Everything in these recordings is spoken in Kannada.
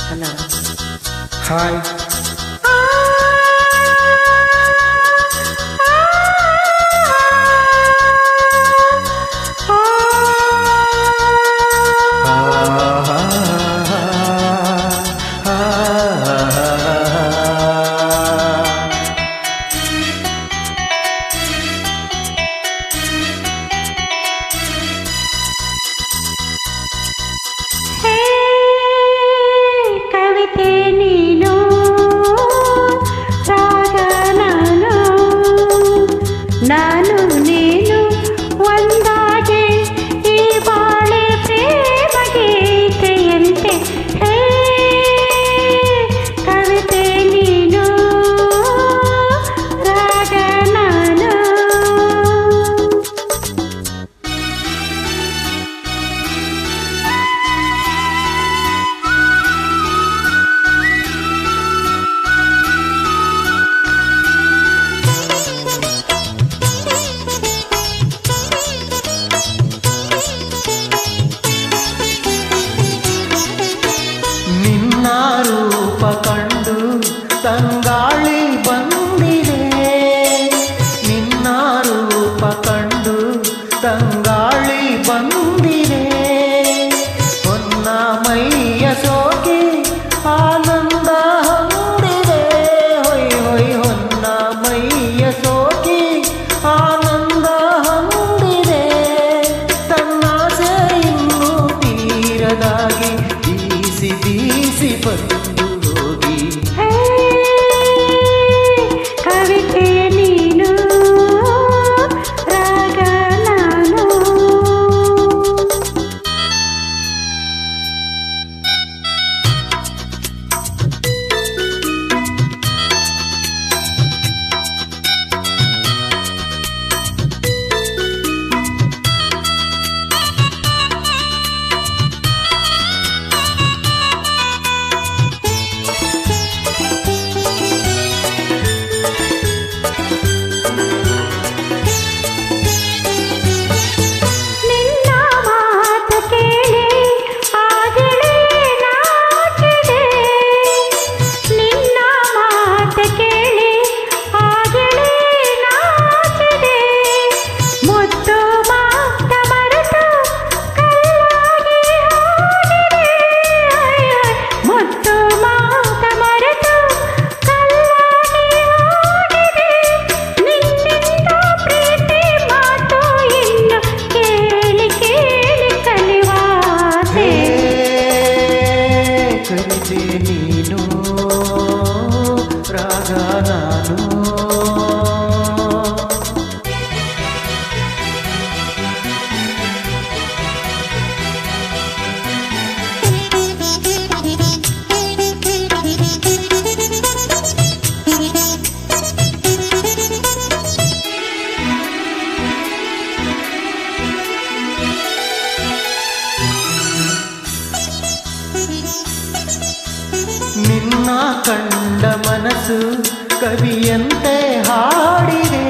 Hello hi. ನಾನು ನೀನು ಒಂದಾಗೆ ಈ ಬಾಳೆ ಪ್ರೇಮ ಗೀತೆಯಂತೆ. ಹೇ ಕವಿತೆ ನೀನು ರಾಗ ನಾನು. ರೂಪ ಕಂಡು ತಂಗಾಳಿ ಬಂದಿದೆ, ನಿನ್ನ ರೂಪ ಕಂಡು ತಂಗಾಳಿ ಬಂದಿದೆ. ಹೊನ್ನ ಮೈಯ ಸೋಕಿ ಆನಂದ ಹೊಂದಿದೆ, ಹೊಯ್ ಹೊಯ್ ಹೊನ್ನ ಮೈಯ ಸೋಕಿ ಆನಂದ ಹೊಂದಿದೆ. ತನ್ನಾಸೆ ಇನ್ನೂ ತೀರದಾಗಿ ಬೀಸಿ ಬೀಸಿ ಬಂದು ಹೋಗಿ. ಕವಿತೆ ನೀನು ರಾಗ ನಾನು. ಕವಿತೆ ನೀನು ರಾಗ ನಾನು. ನಿನ್ನ ಕಂಡ ಮನಸ್ಸು ಕವಿಯಂತೆ ಹಾಡಿದೆ,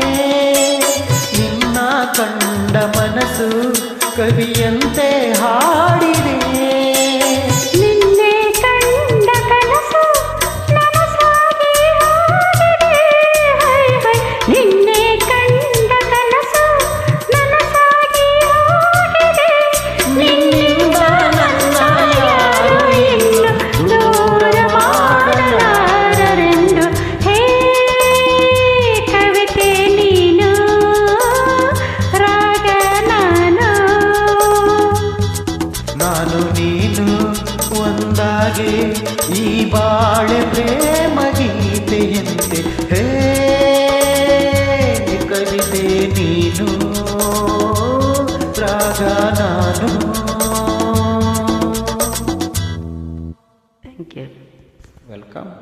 ನಿನ್ನ ಕಂಡ ಮನಸ್ಸು ಕವಿಯಂತೆ ಹಾಡಿದೆ. ನಿನ್ನೆ ಕಂಡ ಕನಸು ನನಸಾಗಿ ಹಾಡಿದೆ, ನಿನ್ನೆ ಕಂಡ ಕನಸು ನನಸಾಗಿ ಹಾಡಿದೆ. ನಿನ್ನಿಂದ ನನ್ನ ಯಾರು ಇನ್ನು ದೂರ ಮಾಡಲಾರರೆಂದು. ಹೇ ಕವಿತೆ ನೀನು ರಾಗ ನಾನು. ನಾನು ನೀನು ಒಂದಾಗಿ ಈ ಬಾಳೆ ಪ್ರೇಮ ಗೀತೆಯಂತೆ. ಹೇ ಕವಿತೆ ನೀನು ರಾಗ ನಾನು. Thank you. ವೆಲ್ಕಮ್.